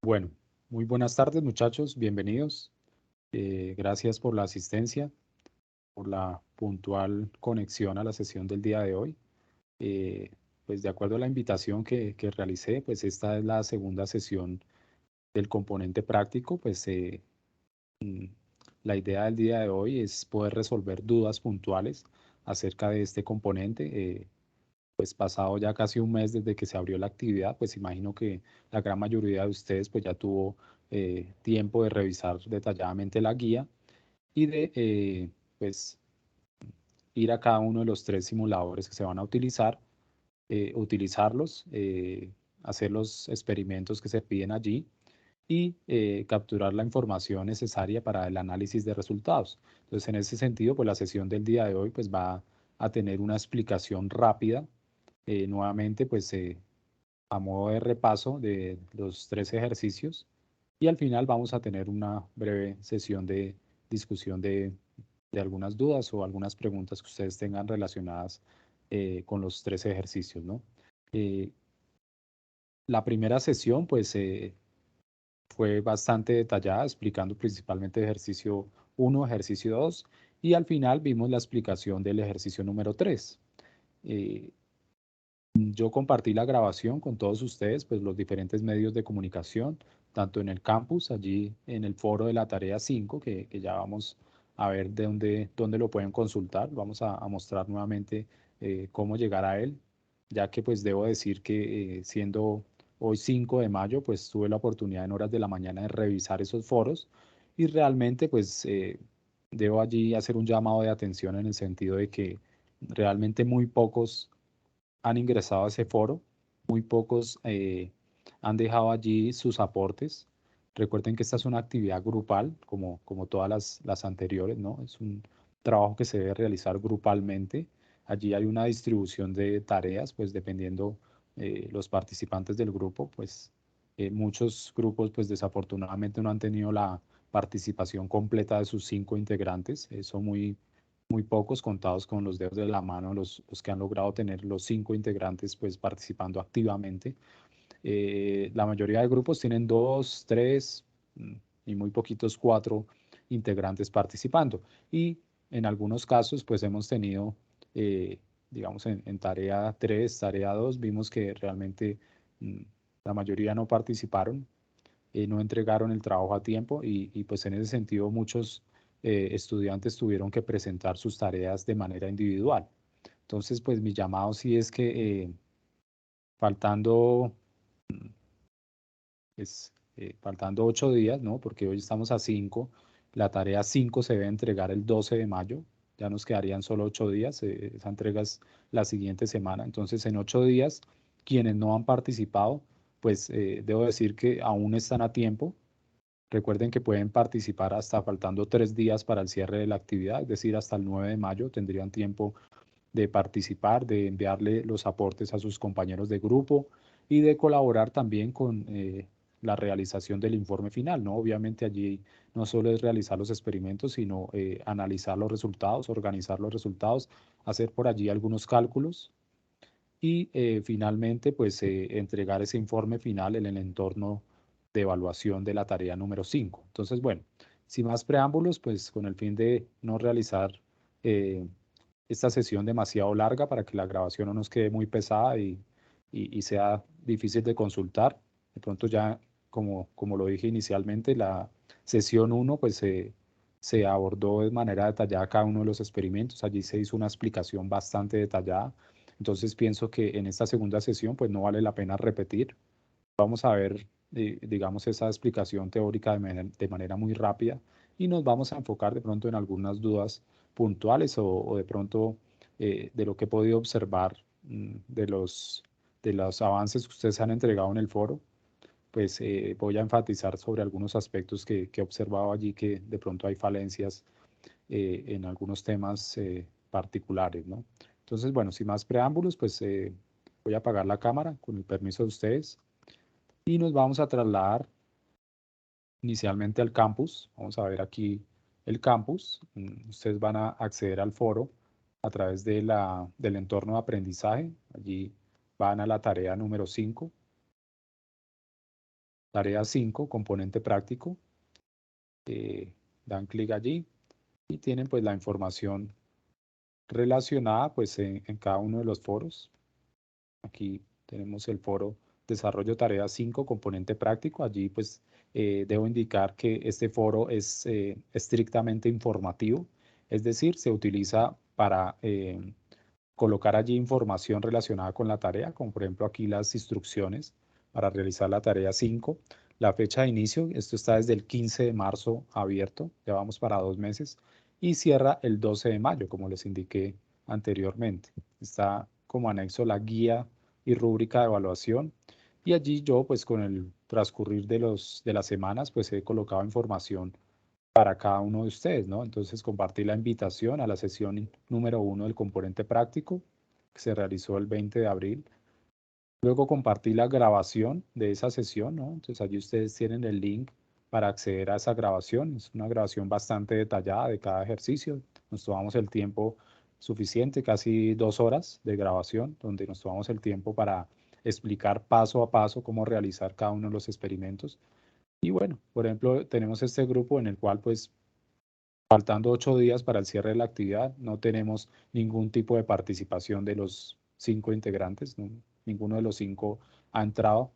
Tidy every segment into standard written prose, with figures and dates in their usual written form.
Bueno, muy buenas tardes muchachos, bienvenidos. Gracias por la asistencia, por la puntual conexión a la sesión del día de hoy. Eh, pues de acuerdo a la invitación que realicé, pues esta es la segunda sesión del componente práctico. Mm, la idea del día de hoy es poder resolver dudas puntuales acerca de este componente. Pues pasado ya casi un mes desde que se abrió la actividad, pues imagino que la gran mayoría de ustedes pues ya tuvo tiempo de revisar detalladamente la guía y de pues ir a cada uno de los tres simuladores que se van a utilizar, utilizarlos, hacer los experimentos que se piden allí y capturar la información necesaria para el análisis de resultados. Entonces, en ese sentido, pues la sesión del día de hoy pues va a tener una explicación rápida nuevamente, a modo de repaso de los tres ejercicios y al final vamos a tener una breve sesión de discusión de algunas dudas o algunas preguntas que ustedes tengan relacionadas con los tres ejercicios, ¿no? Eh, la primera sesión, fue bastante detallada, explicando principalmente ejercicio 1, ejercicio 2 y al final vimos la explicación del ejercicio número 3. Yo compartí la grabación con todos ustedes, pues los diferentes medios de comunicación, tanto en el campus, allí en el foro de la tarea 5, que ya vamos a ver de dónde lo pueden consultar. Vamos a mostrar nuevamente cómo llegar a él, ya que pues debo decir que siendo hoy 5 de mayo, pues tuve la oportunidad en horas de la mañana de revisar esos foros y realmente debo allí hacer un llamado de atención en el sentido de que realmente muy pocos han ingresado a ese foro, muy pocos han dejado allí sus aportes. Recuerden que esta es una actividad grupal, como todas las anteriores, ¿no? Es un trabajo que se debe realizar grupalmente. Allí hay una distribución de tareas, pues dependiendo los participantes del grupo, muchos grupos, pues desafortunadamente no han tenido la participación completa de sus 5 integrantes. Son muy pocos, contados con los dedos de la mano, los que han logrado tener los 5 integrantes pues participando activamente. La mayoría de grupos tienen 2, 3 y muy poquitos 4 integrantes participando. Y en algunos casos pues hemos tenido, eh, digamos, en tarea 3, tarea 2 vimos que realmente mm, la mayoría no participaron, no entregaron el trabajo a tiempo y pues en ese sentido muchos estudiantes tuvieron que presentar sus tareas de manera individual. Entonces, pues mi llamado sí es que faltando, faltando 8 días, ¿no? Porque hoy estamos a 5, la tarea 5 se debe entregar el 12 de mayo, ya nos quedarían solo 8 días, esa entrega es la siguiente semana. Entonces, en 8 días, quienes no han participado, debo decir que aún están a tiempo. Recuerden que pueden participar hasta faltando 3 días para el cierre de la actividad, es decir, hasta el 9 de mayo tendrían tiempo de participar, de enviarle los aportes a sus compañeros de grupo y de colaborar también con la realización del informe final, ¿no? Obviamente allí no solo es realizar los experimentos, sino analizar los resultados, organizar los resultados, hacer por allí algunos cálculos y finalmente entregar ese informe final en el entorno de evaluación de la tarea número 5. Entonces, bueno, sin más preámbulos, pues con el fin de no realizar eh, esta sesión demasiado larga para que la grabación no nos quede muy pesada y sea difícil de consultar. De pronto ya, como lo dije inicialmente, la sesión 1 se abordó de manera detallada cada uno de los experimentos. Allí se hizo una explicación bastante detallada. Entonces pienso que en esta segunda sesión pues no vale la pena repetir. Vamos a ver, digamos, esa explicación teórica de manera muy rápida y nos vamos a enfocar de pronto en algunas dudas puntuales o de pronto de lo que he podido observar de los avances que ustedes han entregado en el foro. Voy a enfatizar sobre algunos aspectos que he observado allí que de pronto hay falencias en algunos temas particulares, ¿no? Entonces, bueno, sin más preámbulos, voy a apagar la cámara con el permiso de ustedes y nos vamos a trasladar inicialmente al campus. Vamos a ver aquí el campus. Ustedes van a acceder al foro a través del entorno de aprendizaje. Allí van a la tarea número 5 tarea 5, componente práctico. Dan clic allí y tienen pues la información relacionada pues en cada uno de los foros. Aquí tenemos el foro Desarrollo Tarea 5, componente práctico. Allí pues debo indicar que este foro es estrictamente informativo, es decir, se utiliza para colocar allí información relacionada con la tarea, como por ejemplo aquí las instrucciones para realizar la tarea 5. La fecha de inicio, esto está desde el 15 de marzo abierto, ya vamos para 2 meses, y cierra el 12 de mayo, como les indiqué anteriormente. Está como anexo la guía y rúbrica de evaluación, y allí yo pues con el transcurrir de las semanas pues he colocado información para cada uno de ustedes, ¿no? Entonces compartí la invitación a la sesión número 1 del componente práctico, que se realizó el 20 de abril. Luego compartí la grabación de esa sesión, ¿no? Entonces allí ustedes tienen el link para acceder a esa grabación. Es una grabación bastante detallada de cada ejercicio. Nos tomamos el tiempo suficiente, casi 2 horas de grabación, donde nos tomamos el tiempo para explicar paso a paso cómo realizar cada uno de los experimentos. Y bueno, por ejemplo, tenemos este grupo en el cual pues faltando 8 días para el cierre de la actividad, no tenemos ningún tipo de participación de los 5 integrantes, ¿no? Ninguno de los 5 ha entrado.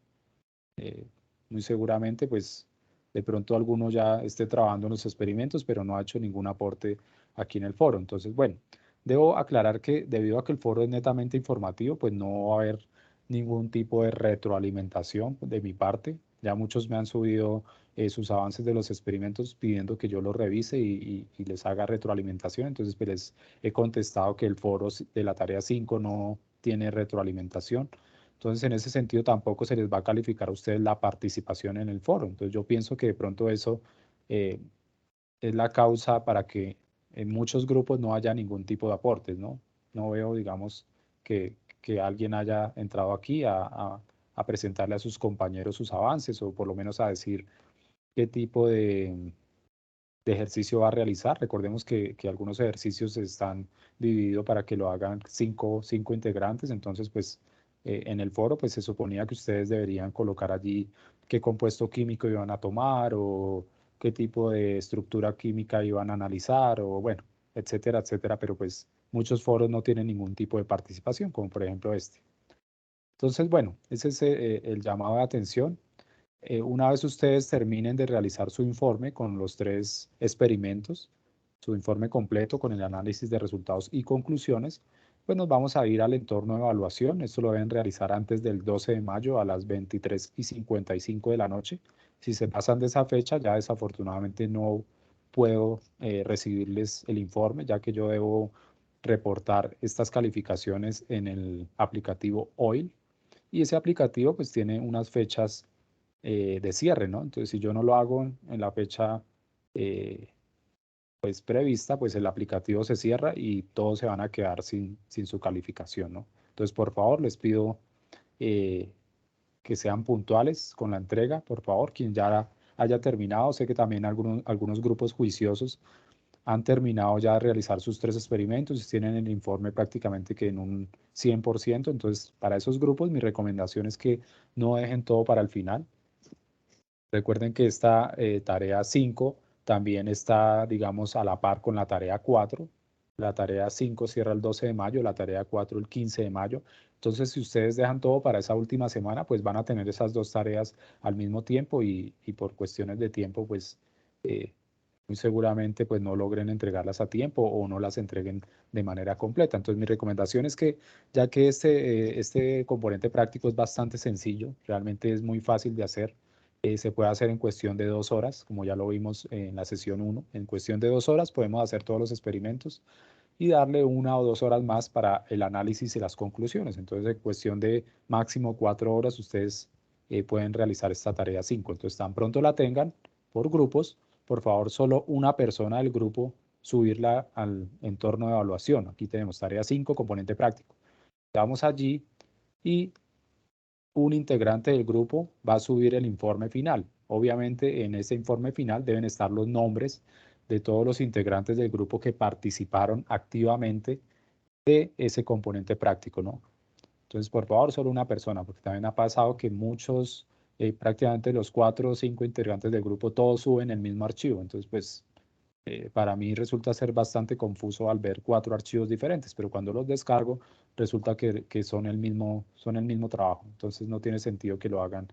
Muy seguramente, pues de pronto alguno ya esté trabajando en los experimentos, pero no ha hecho ningún aporte aquí en el foro. Entonces, bueno, debo aclarar que debido a que el foro es netamente informativo, pues no va a haber ningún tipo de retroalimentación de mi parte. Ya muchos me han subido sus avances de los experimentos pidiendo que yo los revise y les haga retroalimentación. Entonces, pues les he contestado que el foro de la tarea 5 no tiene retroalimentación. Entonces, en ese sentido, tampoco se les va a calificar a ustedes la participación en el foro. Entonces, yo pienso que de pronto eso eh, es la causa para que en muchos grupos no haya ningún tipo de aportes, ¿no? No veo, digamos, que alguien haya entrado aquí a presentarle a sus compañeros sus avances o por lo menos a decir qué tipo de ejercicio va a realizar. Recordemos que algunos ejercicios están divididos para que lo hagan cinco integrantes, entonces pues en el foro pues se suponía que ustedes deberían colocar allí qué compuesto químico iban a tomar o qué tipo de estructura química iban a analizar o bueno, etcétera, etcétera, pero pues muchos foros no tienen ningún tipo de participación, como por ejemplo este. Entonces, bueno, ese es el llamado de atención. Una vez ustedes terminen de realizar su informe con los 3 experimentos, su informe completo con el análisis de resultados y conclusiones, pues nos vamos a ir al entorno de evaluación. Esto lo deben realizar antes del 12 de mayo a las 23:55 de la noche. Si se pasan de esa fecha, ya desafortunadamente no puedo recibirles el informe, ya que yo debo reportar estas calificaciones en el aplicativo OIL. Y ese aplicativo pues tiene unas fechas de cierre, ¿no? Entonces, si yo no lo hago en la fecha eh, pues prevista, pues el aplicativo se cierra y todos se van a quedar sin su calificación, ¿no? Entonces, por favor, les pido eh, que sean puntuales con la entrega, por favor, quien ya haya terminado. Sé que también algunos grupos juiciosos han terminado ya de realizar sus 3 experimentos y tienen el informe prácticamente que en un 100%. Entonces, para esos grupos, mi recomendación es que no dejen todo para el final. Recuerden que esta tarea 5 también está, digamos, a la par con la tarea 4. La tarea 5 cierra el 12 de mayo, la tarea 4 el 15 de mayo. Entonces, si ustedes dejan todo para esa última semana, pues van a tener esas 2 tareas al mismo tiempo y por cuestiones de tiempo, pues eh, muy seguramente pues no logren entregarlas a tiempo o no las entreguen de manera completa. Entonces, mi recomendación es que, ya que este componente práctico es bastante sencillo, realmente es muy fácil de hacer, se puede hacer en cuestión de 2 horas, como ya lo vimos en la sesión 1. En cuestión de 2 horas podemos hacer todos los experimentos y darle 1 o 2 horas más para el análisis y las conclusiones. Entonces, en cuestión de máximo 4 horas, ustedes pueden realizar esta tarea 5. Entonces, tan pronto la tengan por grupos, por favor, solo una persona del grupo subirla al entorno de evaluación. Aquí tenemos tarea 5, componente práctico. Vamos allí y un integrante del grupo va a subir el informe final. Obviamente en ese informe final deben estar los nombres de todos los integrantes del grupo que participaron activamente de ese componente práctico, ¿no? Entonces, por favor, solo una persona, porque también ha pasado que muchos prácticamente los 4 o 5 integrantes del grupo todos suben el mismo archivo. Entonces, pues para mí resulta ser bastante confuso al ver 4 archivos diferentes, pero cuando los descargo resulta que son el mismo trabajo. Entonces no tiene sentido que lo hagan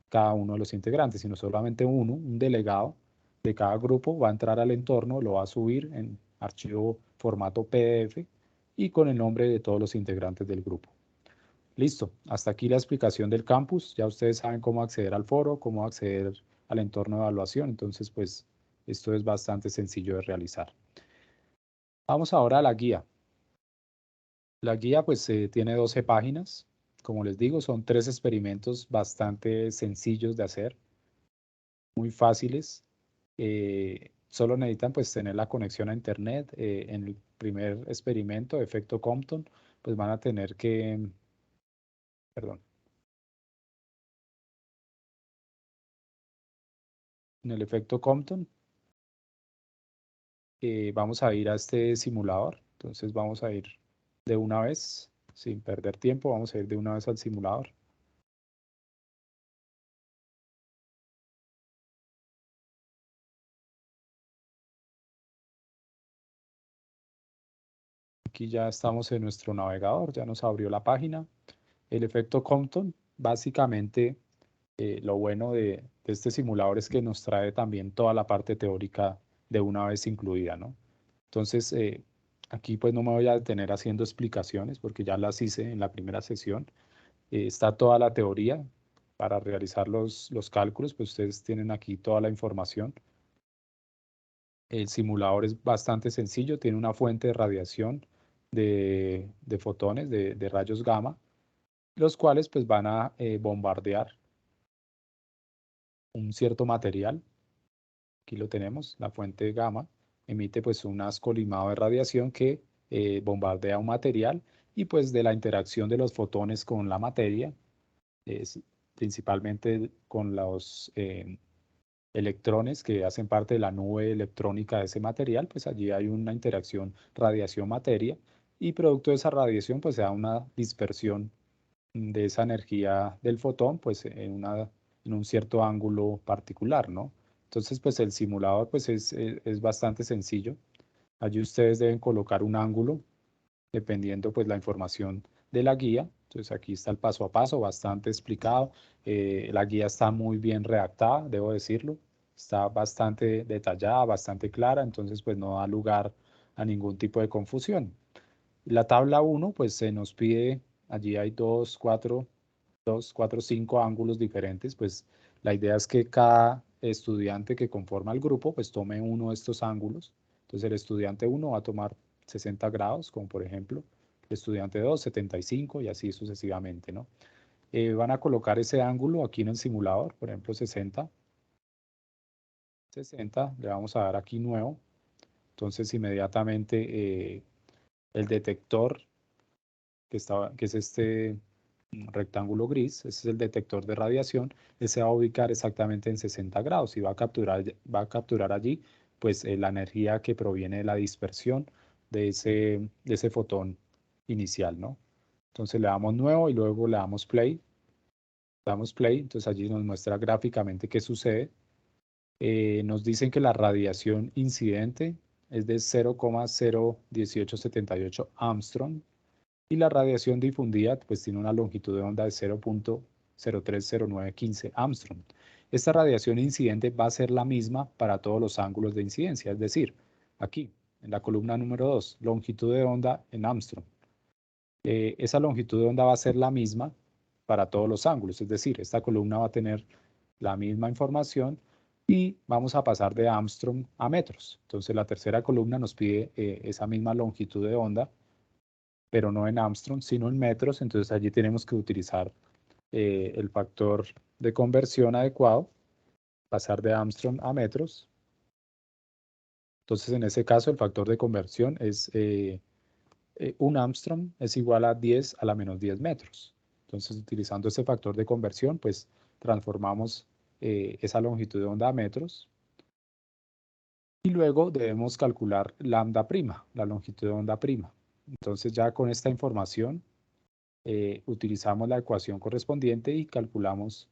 cada uno de los integrantes, sino solamente uno, un delegado de cada grupo va a entrar al entorno, lo va a subir en archivo formato PDF y con el nombre de todos los integrantes del grupo. Listo, hasta aquí la explicación del campus. Ya ustedes saben cómo acceder al foro, cómo acceder al entorno de evaluación. Entonces, pues esto es bastante sencillo de realizar. Vamos ahora a la guía. La guía pues tiene 12 páginas. Como les digo, son 3 experimentos bastante sencillos de hacer, muy fáciles. Solo necesitan pues tener la conexión a internet. En el primer experimento, efecto Compton, pues van a tener que, perdón, en el efecto Compton vamos a ir a este simulador. Entonces vamos a ir de una vez, sin perder tiempo, vamos a ir de una vez al simulador. Aquí ya estamos en nuestro navegador, ya nos abrió la página. El efecto Compton, básicamente lo bueno de este simulador es que nos trae también toda la parte teórica de una vez incluida, ¿no? Entonces, aquí pues no me voy a detener haciendo explicaciones porque ya las hice en la primera sesión. Está toda la teoría para realizar los cálculos, pues ustedes tienen aquí toda la información. El simulador es bastante sencillo, tiene una fuente de radiación de fotones, de rayos gamma, los cuales pues van a bombardear un cierto material. Aquí lo tenemos, la fuente gamma emite pues un haz colimado de radiación que bombardea un material y pues de la interacción de los fotones con la materia, es principalmente con los electrones que hacen parte de la nube electrónica de ese material, pues allí hay una interacción radiación-materia y producto de esa radiación pues se da una dispersión de esa energía del fotón pues en un cierto ángulo particular, ¿no? Entonces pues el simulador pues es bastante sencillo. Allí ustedes deben colocar un ángulo dependiendo pues la información de la guía. Entonces aquí está el paso a paso, bastante explicado. La guía está muy bien redactada, debo decirlo. Está bastante detallada, bastante clara, entonces pues no da lugar a ningún tipo de confusión. La tabla 1 pues se nos pide, allí hay 5 ángulos diferentes, pues la idea es que cada estudiante que conforma el grupo pues tome uno de estos ángulos. Entonces el estudiante 1 va a tomar 60 grados, como por ejemplo, el estudiante 2, 75 y así sucesivamente, ¿no? Van a colocar ese ángulo aquí en el simulador, por ejemplo 60, 60, le vamos a dar aquí nuevo. Entonces inmediatamente el detector que es este rectángulo gris, ese es el detector de radiación, ese va a ubicar exactamente en 60 grados y va a capturar allí pues la energía que proviene de la dispersión de ese fotón inicial, ¿no? Entonces le damos nuevo y luego le damos play, entonces allí nos muestra gráficamente qué sucede. Nos dicen que la radiación incidente es de 0,01878 Armstrong y la radiación difundida pues tiene una longitud de onda de 0,030915 Armstrong. Esta radiación incidente va a ser la misma para todos los ángulos de incidencia, es decir, aquí en la columna número 2, longitud de onda en Armstrong. Esa longitud de onda va a ser la misma para todos los ángulos, es decir, esta columna va a tener la misma información y vamos a pasar de Armstrong a metros. Entonces la tercera columna nos pide esa misma longitud de onda pero no en Armstrong, sino en metros. Entonces allí tenemos que utilizar el factor de conversión adecuado, pasar de Armstrong a metros. Entonces en ese caso el factor de conversión es un Armstrong es igual a 10 a la menos 10 metros. Entonces utilizando ese factor de conversión, pues transformamos esa longitud de onda a metros. Y luego debemos calcular lambda prima, la longitud de onda prima. Entonces ya con esta información utilizamos la ecuación correspondiente y calculamos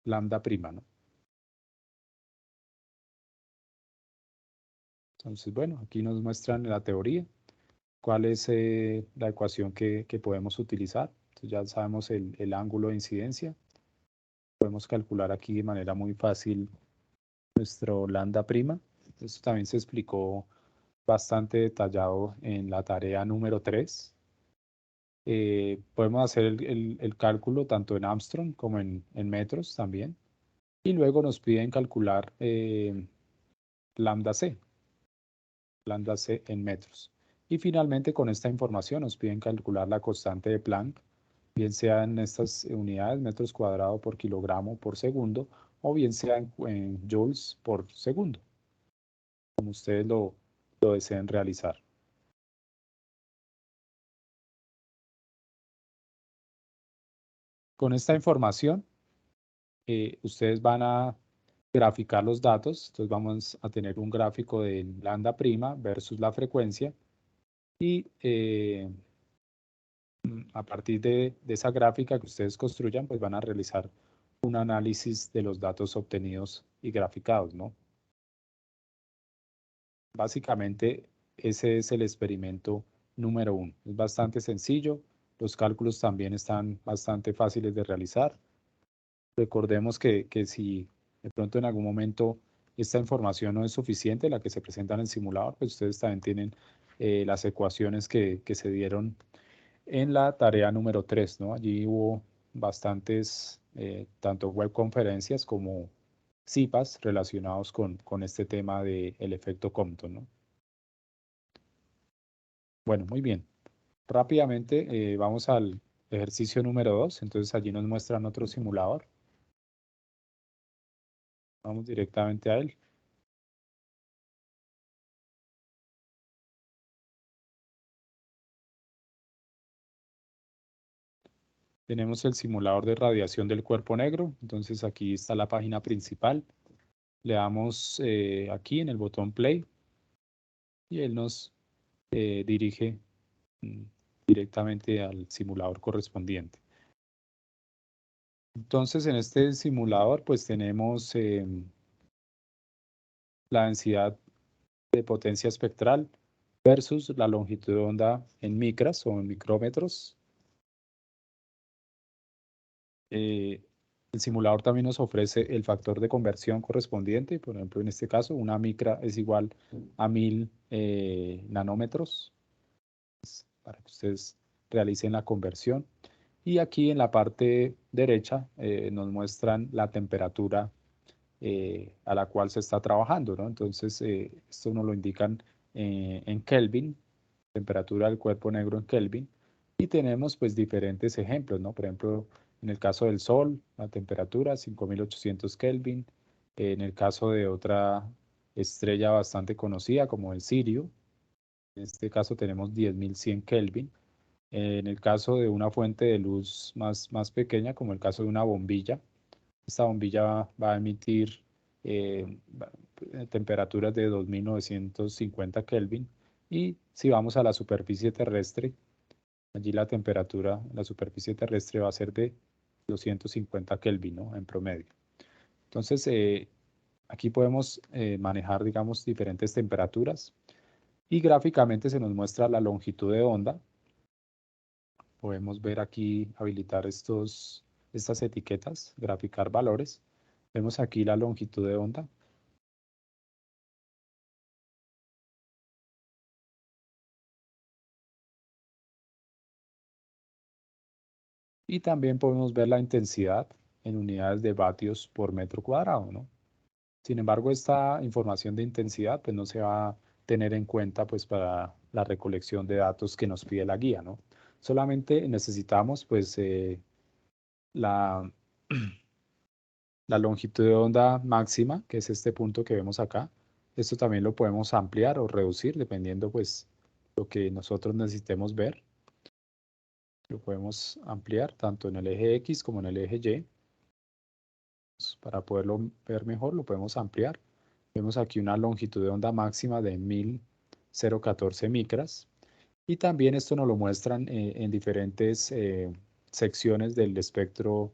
lambda prima, ¿no? Entonces, bueno, aquí nos muestran la teoría, cuál es la ecuación que podemos utilizar. Entonces ya sabemos el ángulo de incidencia. Podemos calcular aquí de manera muy fácil nuestro lambda prima. Esto también se explicó bastante detallado en la tarea número 3. Podemos hacer el cálculo tanto en Armstrong como en metros también. Y luego nos piden calcular lambda c, lambda c en metros. Y finalmente con esta información nos piden calcular la constante de Planck, bien sea en estas unidades, metros cuadrados por kilogramo por segundo, o bien sea en joules por segundo, como ustedes lo deseen realizar. Con esta información, ustedes van a graficar los datos. Entonces vamos a tener un gráfico de lambda prima versus la frecuencia. Y a partir de esa gráfica que ustedes construyan, pues van a realizar un análisis de los datos obtenidos y graficados, ¿no? Básicamente, ese es el experimento número 1. Es bastante sencillo. Los cálculos también están bastante fáciles de realizar. Recordemos que si de pronto en algún momento esta información no es suficiente, la que se presenta en el simulador, pues ustedes también tienen las ecuaciones que se dieron en la tarea número 3, ¿no? Allí hubo bastantes, tanto webconferencias como CIPAs relacionados con este tema del efecto Compton, ¿no? Bueno, muy bien. Rápidamente vamos al ejercicio número 2. Entonces allí nos muestran otro simulador. Vamos directamente a él. Tenemos el simulador de radiación del cuerpo negro. Entonces aquí está la página principal. Le damos aquí en el botón play y él nos dirige mm, directamente al simulador correspondiente. Entonces en este simulador pues tenemos la densidad de potencia espectral versus la longitud de onda en micras o en micrómetros. El simulador también nos ofrece el factor de conversión correspondiente. Por ejemplo, en este caso, una micra es igual a 1000 nanómetros, para que ustedes realicen la conversión. Y aquí en la parte derecha nos muestran la temperatura a la cual se está trabajando, ¿no? Entonces, esto nos lo indican en Kelvin, temperatura del cuerpo negro en Kelvin. Y tenemos pues diferentes ejemplos, ¿no? Por ejemplo, en el caso del Sol, la temperatura 5800 Kelvin. En el caso de otra estrella bastante conocida como el Sirio, en este caso tenemos 10.100 Kelvin. En el caso de una fuente de luz más pequeña, como el caso de una bombilla, esta bombilla va a emitir temperaturas de 2950 Kelvin. Y si vamos a la superficie terrestre, allí la temperatura en la superficie terrestre va a ser de 250 Kelvin, ¿no? En promedio. Entonces, aquí podemos manejar, digamos, diferentes temperaturas y gráficamente se nos muestra la longitud de onda. Podemos ver aquí, habilitar estas etiquetas, graficar valores. Vemos aquí la longitud de onda. Y también podemos ver la intensidad en unidades de vatios por metro cuadrado, ¿no? Sin embargo, esta información de intensidad pues no se va a tener en cuenta pues para la recolección de datos que nos pide la guía, ¿no? Solamente necesitamos pues la, la longitud de onda máxima, que es este punto que vemos acá. Esto también lo podemos ampliar o reducir dependiendo pues lo que nosotros necesitemos ver. Lo podemos ampliar tanto en el eje X como en el eje Y. Para poderlo ver mejor, lo podemos ampliar. Vemos aquí una longitud de onda máxima de 1014 micras. Y también esto nos lo muestran en diferentes secciones del espectro,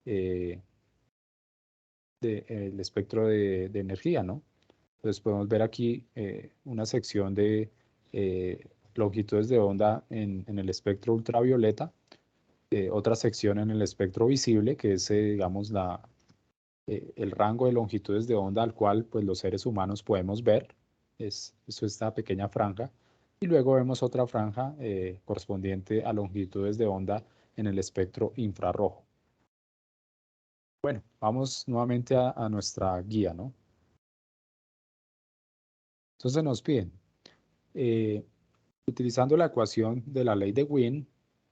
el espectro de energía, ¿no? Entonces podemos ver aquí una sección de longitudes de onda en el espectro ultravioleta, otra sección en el espectro visible, que es, digamos, el rango de longitudes de onda al cual pues, los seres humanos podemos ver, es esta pequeña franja, y luego vemos otra franja correspondiente a longitudes de onda en el espectro infrarrojo. Bueno, vamos nuevamente a nuestra guía, ¿no? Entonces nos piden, utilizando la ecuación de la ley de Wien,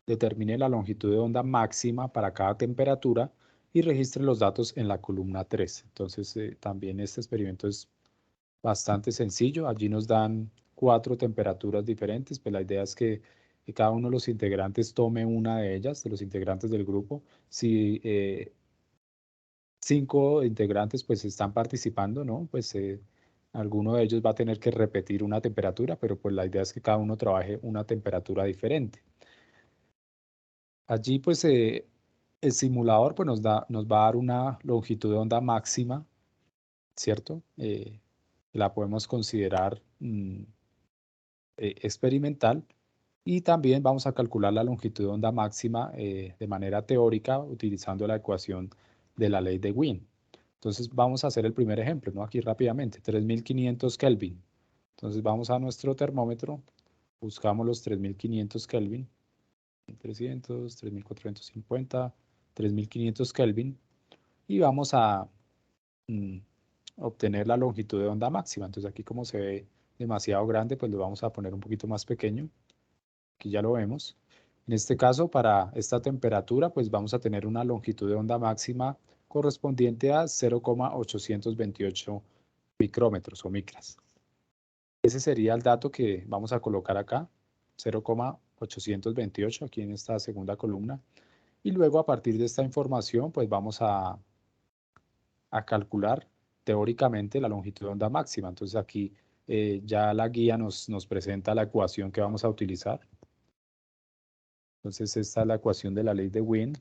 determine la longitud de onda máxima para cada temperatura y registre los datos en la columna 3. Entonces, también este experimento es bastante sencillo. Allí nos dan 4 temperaturas diferentes, pues la idea es que cada uno de los integrantes tome una de ellas, de los integrantes del grupo. Si 5 integrantes pues están participando, ¿no? Pues alguno de ellos va a tener que repetir una temperatura, pero pues la idea es que cada uno trabaje una temperatura diferente. Allí pues el simulador pues nos va a dar una longitud de onda máxima, ¿cierto? La podemos considerar experimental, y también vamos a calcular la longitud de onda máxima de manera teórica utilizando la ecuación de la ley de Wien. Entonces vamos a hacer el primer ejemplo, ¿no? Aquí rápidamente, 3500 Kelvin. Entonces vamos a nuestro termómetro, buscamos los 3500 Kelvin, 300, 3450, 3500 Kelvin, y vamos a mm, obtener la longitud de onda máxima. Entonces aquí como se ve demasiado grande, pues lo vamos a poner un poquito más pequeño. Aquí ya lo vemos. En este caso, para esta temperatura, pues vamos a tener una longitud de onda máxima correspondiente a 0,828 micrómetros o micras. Ese sería el dato que vamos a colocar acá, 0,828 aquí en esta segunda columna. Y luego a partir de esta información, pues vamos a calcular teóricamente la longitud de onda máxima. Entonces aquí ya la guía nos presenta la ecuación que vamos a utilizar. Entonces esta es la ecuación de la ley de Wien,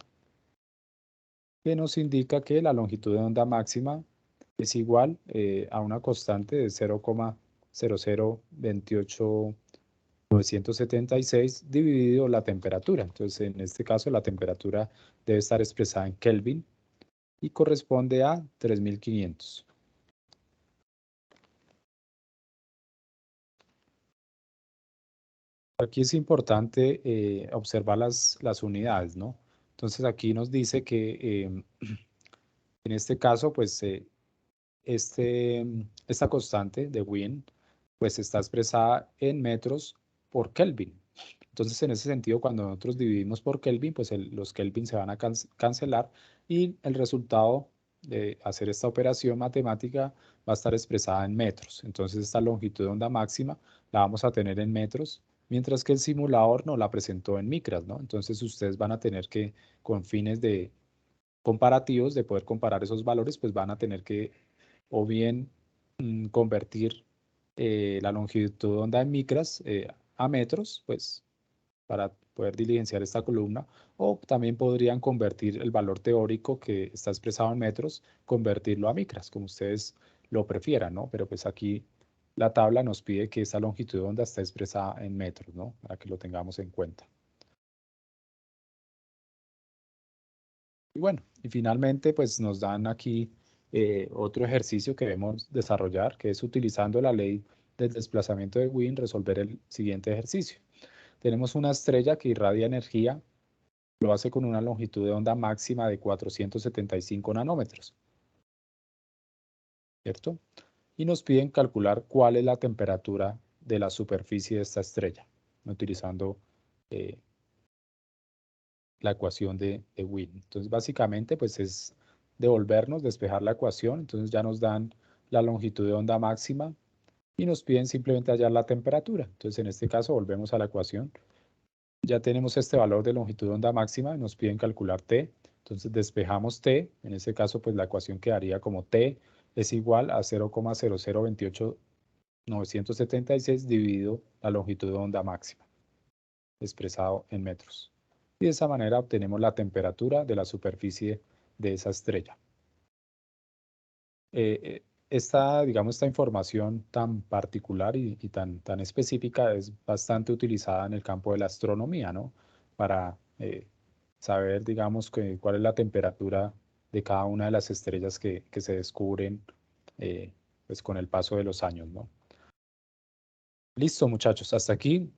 que nos indica que la longitud de onda máxima es igual a una constante de 0,0028976 dividido la temperatura. Entonces en este caso la temperatura debe estar expresada en Kelvin y corresponde a 3500. Aquí es importante observar las unidades, ¿no? Entonces aquí nos dice que en este caso, pues esta constante de Wien, pues está expresada en metros por Kelvin. Entonces, en ese sentido, cuando nosotros dividimos por Kelvin, pues los Kelvin se van a cancelar y el resultado de hacer esta operación matemática va a estar expresada en metros. Entonces, esta longitud de onda máxima la vamos a tener en metros, mientras que el simulador nos la presentó en micras, ¿no? Entonces, ustedes van a tener que, con fines de comparativos, de poder comparar esos valores, pues van a tener que o bien convertir la longitud de onda en micras a metros, pues para poder diligenciar esta columna, o también podrían convertir el valor teórico que está expresado en metros, convertirlo a micras, como ustedes lo prefieran, ¿no? Pero pues aquí la tabla nos pide que esta longitud de onda está expresada en metros, ¿no? Para que lo tengamos en cuenta. Y bueno, y finalmente pues nos dan aquí otro ejercicio que debemos desarrollar, que es utilizando la ley del desplazamiento de Wien, resolver el siguiente ejercicio. Tenemos una estrella que irradia energía, lo hace con una longitud de onda máxima de 475 nanómetros, ¿cierto? Y nos piden calcular cuál es la temperatura de la superficie de esta estrella, utilizando eh, la ecuación de Wien. Entonces, básicamente, pues es devolvernos, despejar la ecuación. Entonces ya nos dan la longitud de onda máxima y nos piden simplemente hallar la temperatura. Entonces, en este caso, volvemos a la ecuación. Ya tenemos este valor de longitud de onda máxima y nos piden calcular T. Entonces, despejamos T. En este caso, pues la ecuación quedaría como T es igual a 0,0028976 dividido la longitud de onda máxima, expresado en metros. y de esa manera obtenemos la temperatura de la superficie de esa estrella. Digamos, esta información tan particular y tan específica es bastante utilizada en el campo de la astronomía, ¿no? Para saber, digamos, cuál es la temperatura de cada una de las estrellas que se descubren pues con el paso de los años, ¿no? Listo, muchachos, hasta aquí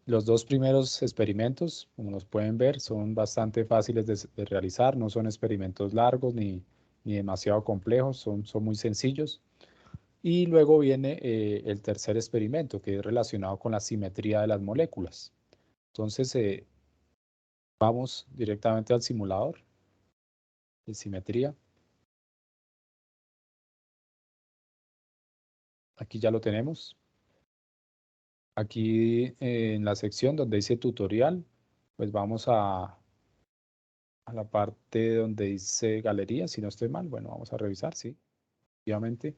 los dos primeros experimentos, como los pueden ver, son bastante fáciles de realizar, no son experimentos largos ni demasiado complejos, son muy sencillos. Y luego viene el tercer experimento, que es relacionado con la simetría de las moléculas. Entonces, vamos directamente al simulador de simetría. Aquí ya lo tenemos. Aquí en la sección donde dice tutorial, pues vamos a la parte donde dice galería, si no estoy mal. Bueno, vamos a revisar, sí, obviamente.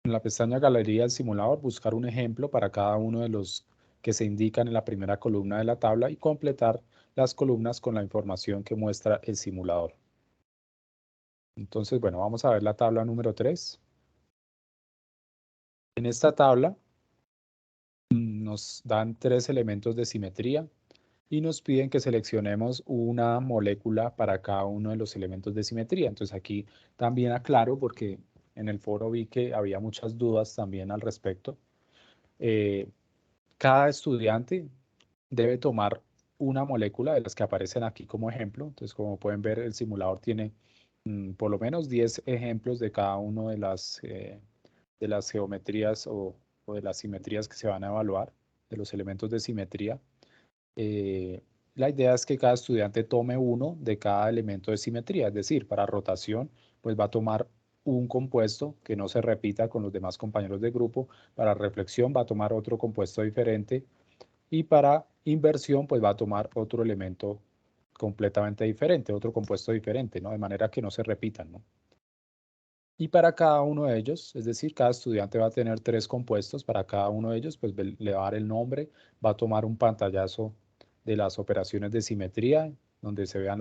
En la pestaña Galería del simulador, buscar un ejemplo para cada uno de los que se indican en la primera columna de la tabla y completar las columnas con la información que muestra el simulador. Entonces, bueno, vamos a ver la tabla número 3. En esta tabla nos dan 3 elementos de simetría y nos piden que seleccionemos una molécula para cada uno de los elementos de simetría. Entonces aquí también aclaro porque en el foro vi que había muchas dudas también al respecto. Eh, Cada estudiante debe tomar una molécula de las que aparecen aquí como ejemplo. Entonces, como pueden ver, el simulador tiene por lo menos 10 ejemplos de cada una de las geometrías o de las simetrías que se van a evaluar, de los elementos de simetría. Eh, la idea es que cada estudiante tome uno de cada elemento de simetría, es decir, para rotación, pues va a tomar un compuesto que no se repita con los demás compañeros de grupo. Para reflexión va a tomar otro compuesto diferente y para inversión pues va a tomar otro elemento completamente diferente, otro compuesto diferente, ¿no? De manera que no se repitan, ¿no? Y para cada uno de ellos, es decir, cada estudiante va a tener 3 compuestos, para cada uno de ellos pues le va a dar el nombre, va a tomar un pantallazo de las operaciones de simetría, donde se vean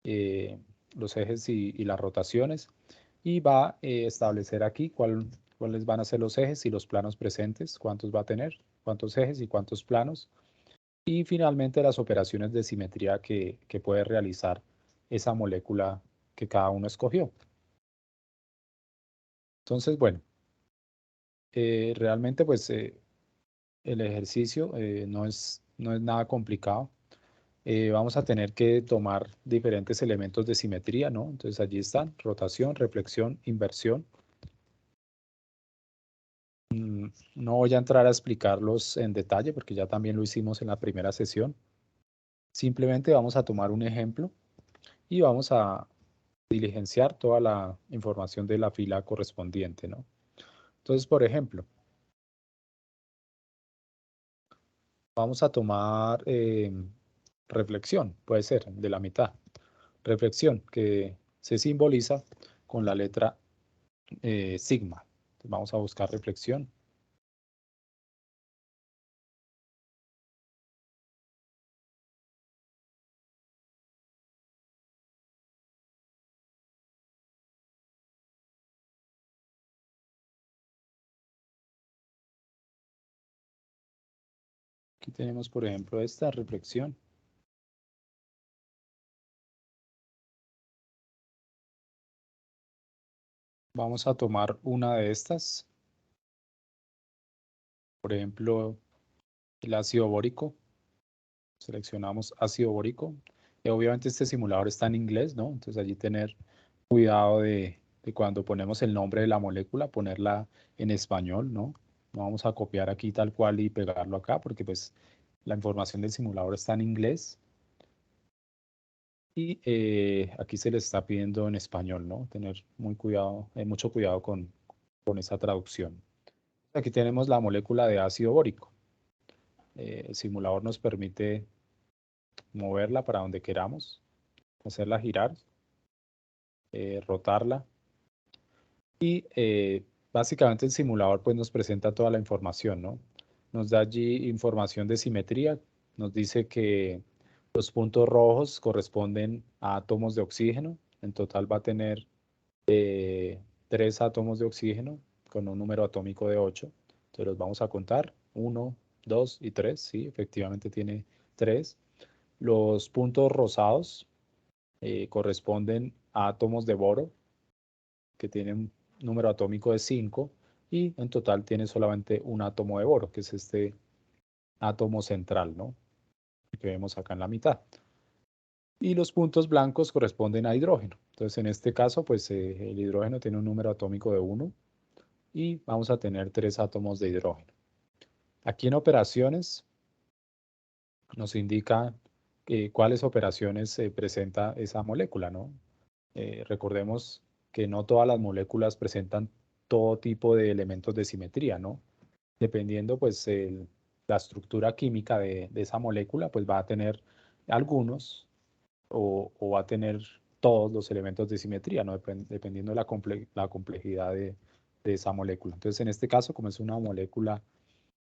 eh, los ejes y las rotaciones, y va a establecer aquí cuáles van a ser los ejes y los planos presentes, cuántos va a tener, cuántos ejes y cuántos planos, y finalmente las operaciones de simetría que puede realizar esa molécula que cada uno escogió. Entonces, bueno, realmente pues el ejercicio no es nada complicado. Vamos a tener que tomar diferentes elementos de simetría, ¿no? Entonces allí están, rotación, reflexión, inversión. No voy a entrar a explicarlos en detalle porque ya también lo hicimos en la primera sesión. Simplemente vamos a tomar un ejemplo y vamos a diligenciar toda la información de la fila correspondiente, ¿no? Entonces, por ejemplo, vamos a tomar reflexión, puede ser, de la mitad. Reflexión, que se simboliza con la letra sigma. Entonces, vamos a buscar reflexión. Aquí tenemos, por ejemplo, esta reflexión. Vamos a tomar una de estas, por ejemplo, el ácido bórico. Seleccionamos ácido bórico. Obviamente este simulador está en inglés, ¿no? Entonces allí tener cuidado de cuando ponemos el nombre de la molécula, ponerla en español, ¿no? No vamos a copiar aquí tal cual y pegarlo acá porque pues la información del simulador está en inglés y aquí se le está pidiendo en español, ¿no? Tener mucho cuidado con esa traducción. Aquí tenemos la molécula de ácido bórico. El simulador nos permite moverla para donde queramos, hacerla girar, rotarla y básicamente el simulador pues nos presenta toda la información, ¿no? nos da allí información de simetría. Nos dice que los puntos rojos corresponden a átomos de oxígeno. En total va a tener 3 átomos de oxígeno con un número atómico de 8. Entonces los vamos a contar. 1, 2 y 3. Sí, efectivamente tiene 3. Los puntos rosados corresponden a átomos de boro que tienen un número atómico de 5 y en total tiene solamente un átomo de boro, que es este átomo central, ¿no? Que vemos acá en la mitad. Y los puntos blancos corresponden a hidrógeno. Entonces, en este caso, pues el hidrógeno tiene un número atómico de 1 y vamos a tener 3 átomos de hidrógeno. Aquí en operaciones nos indica cuáles operaciones presenta esa molécula, ¿no? Recordemos que no todas las moléculas presentan todo tipo de elementos de simetría, ¿no? Dependiendo, pues, la estructura química de esa molécula, pues va a tener algunos o va a tener todos los elementos de simetría, ¿no? Dependiendo de la complejidad de esa molécula. Entonces, en este caso, como es una molécula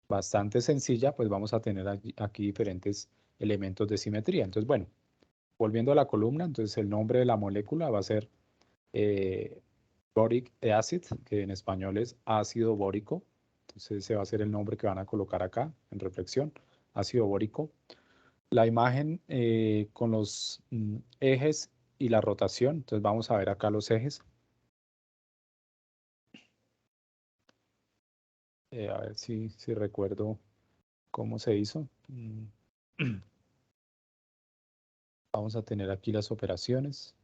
bastante sencilla, pues vamos a tener aquí diferentes elementos de simetría. Entonces, bueno, volviendo a la columna, entonces el nombre de la molécula va a ser eh, boric acid, que en español es ácido bórico. Entonces ese va a ser el nombre que van a colocar acá en reflexión, ácido bórico. La imagen con los ejes y la rotación. Entonces vamos a ver acá los ejes. A ver si recuerdo cómo se hizo. Vamos a tener aquí las operaciones.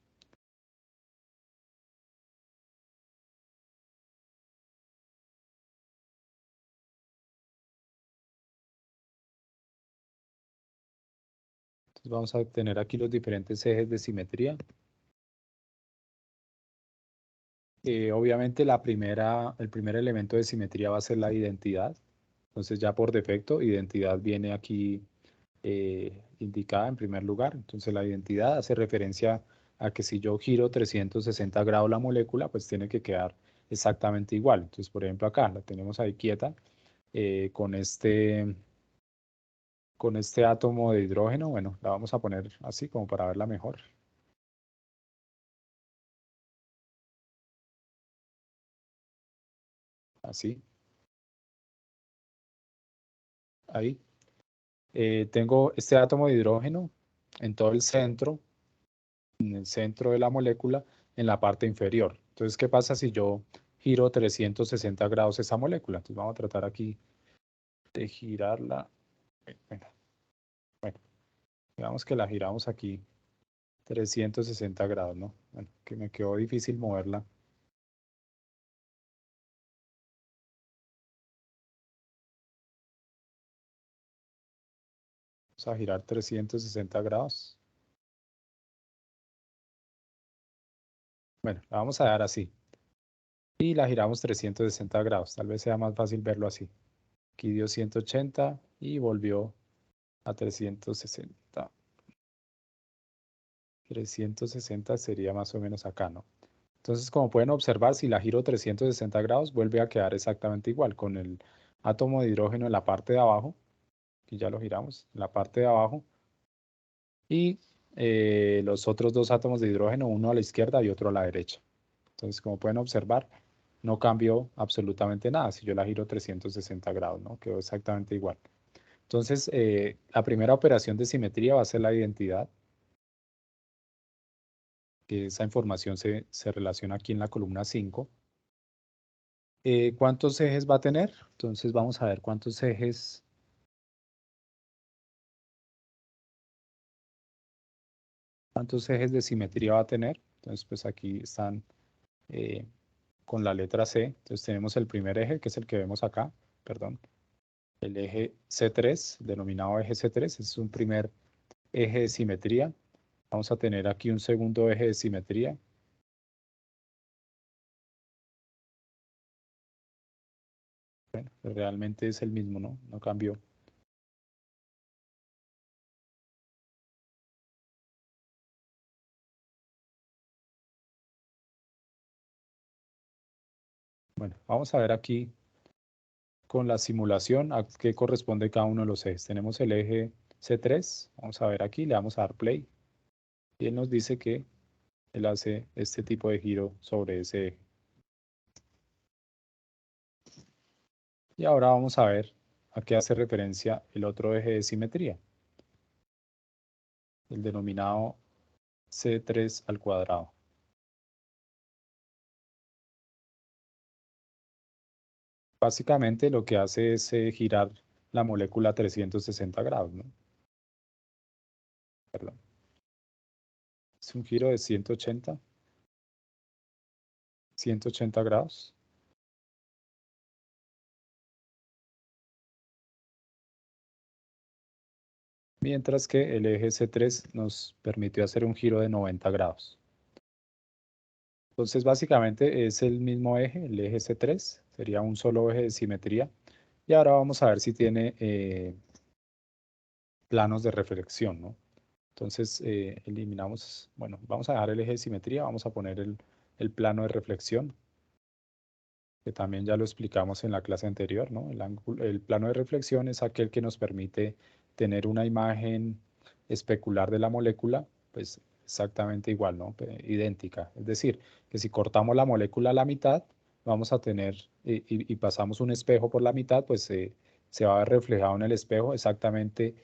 Entonces vamos a tener aquí los diferentes ejes de simetría. Obviamente el primer elemento de simetría va a ser la identidad. Entonces ya por defecto identidad viene aquí indicada en primer lugar. Entonces la identidad hace referencia a que si yo giro 360 grados la molécula, pues tiene que quedar exactamente igual. Entonces, por ejemplo, acá la tenemos ahí quieta con este átomo de hidrógeno. Bueno, la vamos a poner así como para verla mejor. Así, ahí. Tengo este átomo de hidrógeno en todo el centro, en el centro de la molécula, en la parte inferior. Entonces, ¿qué pasa si yo giro 360 grados esa molécula? Entonces, vamos a tratar aquí de girarla. Bueno, bueno, digamos que la giramos aquí 360 grados, ¿no? Bueno, que me quedó difícil moverla. Vamos a girar 360 grados. Bueno, la vamos a dar así. Y la giramos 360 grados. Tal vez sea más fácil verlo así. Aquí dio 180 y volvió a 360. 360 sería más o menos acá, ¿no? Entonces, como pueden observar, si la giro 360 grados, vuelve a quedar exactamente igual, con el átomo de hidrógeno en la parte de abajo, que ya lo giramos, en la parte de abajo, y los otros dos átomos de hidrógeno, uno a la izquierda y otro a la derecha. Entonces, como pueden observar, no cambió absolutamente nada si yo la giro 360 grados, ¿no? Quedó exactamente igual. Entonces, la primera operación de simetría va a ser la identidad, que esa información se relaciona aquí en la columna 5. ¿Cuántos ejes va a tener? Entonces vamos a ver cuántos ejes de simetría va a tener. Entonces, pues aquí están eh, con la letra C. Entonces tenemos el primer eje, que es el que vemos acá, perdón. El eje C3, denominado eje C3, es un primer eje de simetría. Vamos a tener aquí un segundo eje de simetría. Bueno, pues realmente es el mismo, ¿no? No cambió. Bueno, vamos a ver aquí con la simulación a qué corresponde cada uno de los ejes. Tenemos el eje C3, vamos a ver aquí, le vamos a dar play y él nos dice que él hace este tipo de giro sobre ese eje. Y ahora vamos a ver a qué hace referencia el otro eje de simetría, el denominado C3 al cuadrado. Básicamente lo que hace es girar la molécula a 360 grados, ¿no? Perdón. Es un giro de 180 grados. Mientras que el eje C3 nos permitió hacer un giro de 90 grados. Entonces, básicamente es el mismo eje, el eje C3, sería un solo eje de simetría. Y ahora vamos a ver si tiene planos de reflexión, ¿no? Entonces, eliminamos, bueno, vamos a dejar el eje de simetría, vamos a poner el plano de reflexión, que también ya lo explicamos en la clase anterior, ¿no? El plano de reflexión es aquel que nos permite tener una imagen especular de la molécula, pues exactamente igual, ¿no? Idéntica. Es decir, que si cortamos la molécula a la mitad, vamos a tener, y pasamos un espejo por la mitad, pues se va a ver reflejado en el espejo exactamente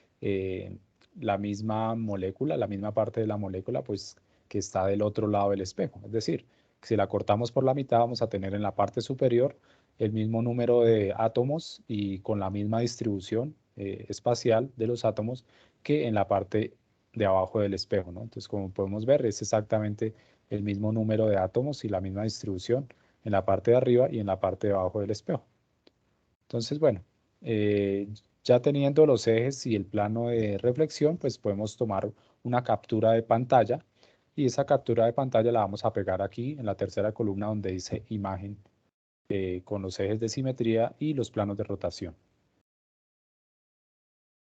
la misma molécula, la misma parte de la molécula, pues que está del otro lado del espejo. Es decir, si la cortamos por la mitad, vamos a tener en la parte superior el mismo número de átomos y con la misma distribución espacial de los átomos que en la parte de abajo del espejo, ¿no? Entonces, como podemos ver, es exactamente el mismo número de átomos y la misma distribución en la parte de arriba y en la parte de abajo del espejo. Entonces, bueno, ya teniendo los ejes y el plano de reflexión, pues podemos tomar una captura de pantalla y esa captura de pantalla la vamos a pegar aquí en la tercera columna donde dice imagen con los ejes de simetría y los planos de rotación.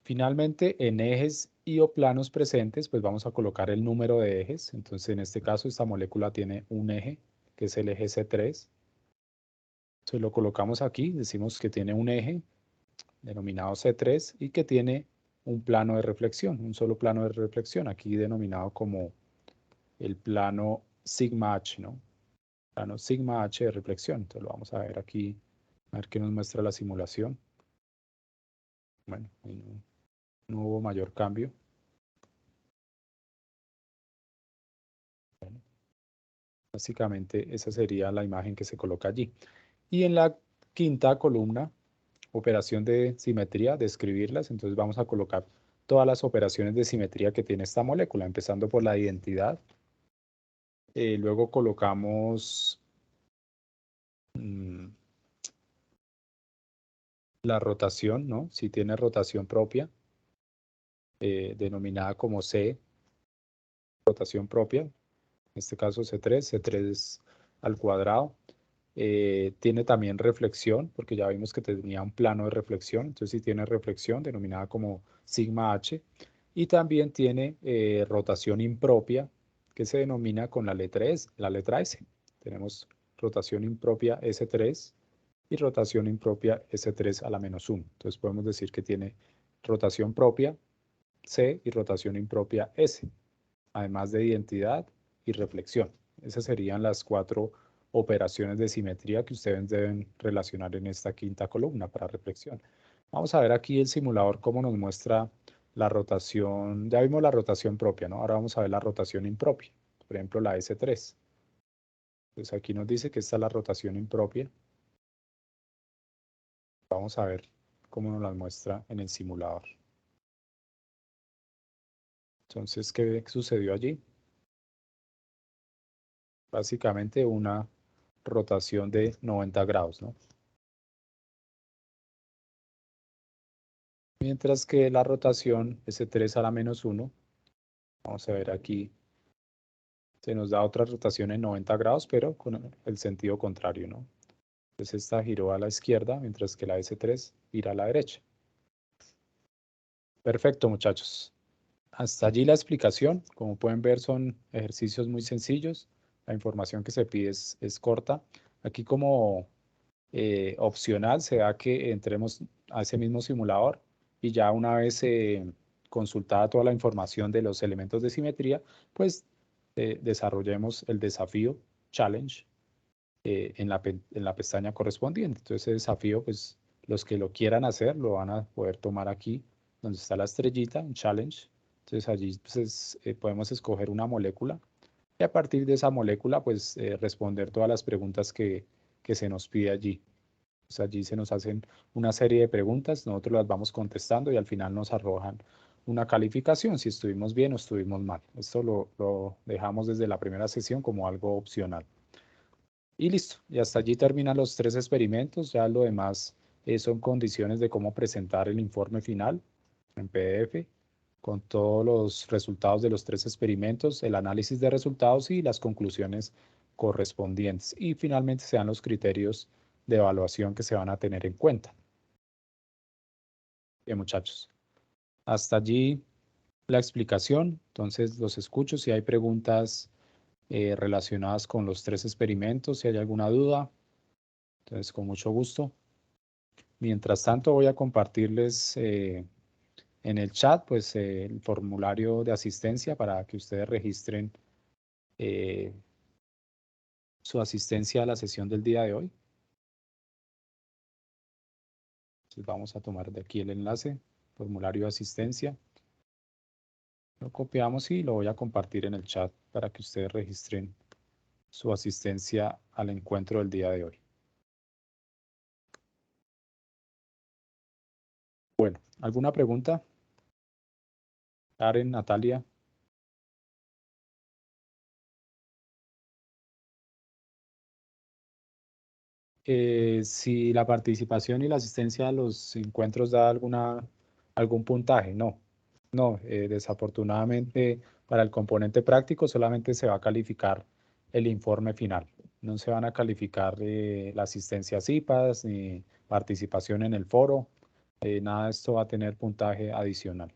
Finalmente, en ejes y o planos presentes, pues vamos a colocar el número de ejes. Entonces, en este caso, esta molécula tiene un eje, que es el eje C3. Entonces, lo colocamos aquí, decimos que tiene un eje denominado C3 y que tiene un plano de reflexión, un solo plano de reflexión, aquí denominado como el plano sigma H, ¿no? Plano sigma H de reflexión. Entonces, lo vamos a ver aquí, a ver qué nos muestra la simulación. Bueno, no hubo mayor cambio. Bueno, básicamente esa sería la imagen que se coloca allí. Y en la quinta columna, operación de simetría, describirlas. Entonces vamos a colocar todas las operaciones de simetría que tiene esta molécula, empezando por la identidad. Luego colocamos la rotación, ¿no? Si tiene rotación propia, denominada como C, rotación propia. En este caso C3 al cuadrado. Tiene también reflexión, porque ya vimos que tenía un plano de reflexión, entonces sí tiene reflexión, denominada como sigma H, y también tiene rotación impropia, que se denomina con la letra S. Tenemos rotación impropia S3 y rotación impropia S3 a la -1. Entonces podemos decir que tiene rotación propia C y rotación impropia S, además de identidad y reflexión. Esas serían las 4 operaciones de simetría que ustedes deben relacionar en esta quinta columna para reflexión. Vamos a ver aquí el simulador cómo nos muestra la rotación. Ya vimos la rotación propia, ¿no? Ahora vamos a ver la rotación impropia, por ejemplo la S3. Entonces aquí nos dice que esta es la rotación impropia. Vamos a ver cómo nos la muestra en el simulador. Entonces, ¿qué sucedió allí? Básicamente una rotación de 90 grados, ¿no? Mientras que la rotación S3 a la -1, vamos a ver aquí, se nos da otra rotación en 90 grados, pero con el sentido contrario, ¿no? Entonces esta giró a la izquierda, mientras que la S3 gira a la derecha. Perfecto, muchachos. Hasta allí la explicación. Como pueden ver, son ejercicios muy sencillos. La información que se pide es corta. Aquí como opcional sea que entremos a ese mismo simulador y ya una vez consultada toda la información de los elementos de simetría, pues desarrollemos el desafío, challenge, en la pestaña correspondiente. Entonces, ese desafío, pues los que lo quieran hacer lo van a poder tomar aquí, donde está la estrellita, en challenge. Entonces, allí pues, podemos escoger una molécula y a partir de esa molécula, pues responder todas las preguntas que se nos pide allí. Pues allí se nos hacen una serie de preguntas, nosotros las vamos contestando y al final nos arrojan una calificación, si estuvimos bien o estuvimos mal. Esto lo dejamos desde la primera sesión como algo opcional. Y listo, y hasta allí terminan los 3 experimentos. Ya lo demás son condiciones de cómo presentar el informe final en PDF con todos los resultados de los 3 experimentos, el análisis de resultados y las conclusiones correspondientes. Y finalmente se dan los criterios de evaluación que se van a tener en cuenta. Bien, muchachos. Hasta allí la explicación. Entonces los escucho si hay preguntas relacionadas con los 3 experimentos, si hay alguna duda. Entonces, con mucho gusto. Mientras tanto, voy a compartirles en el chat pues, el formulario de asistencia para que ustedes registren eh, su asistencia a la sesión del día de hoy. Entonces, vamos a tomar de aquí el enlace, formulario de asistencia. Lo copiamos y lo voy a compartir en el chat para que ustedes registren su asistencia al encuentro del día de hoy. Bueno, ¿alguna pregunta? Karen, Natalia. Si la participación y la asistencia a los encuentros da algún puntaje, no. No, desafortunadamente para el componente práctico solamente se va a calificar el informe final. No se van a calificar la asistencia a CIPAS ni participación en el foro. Nada de esto va a tener puntaje adicional.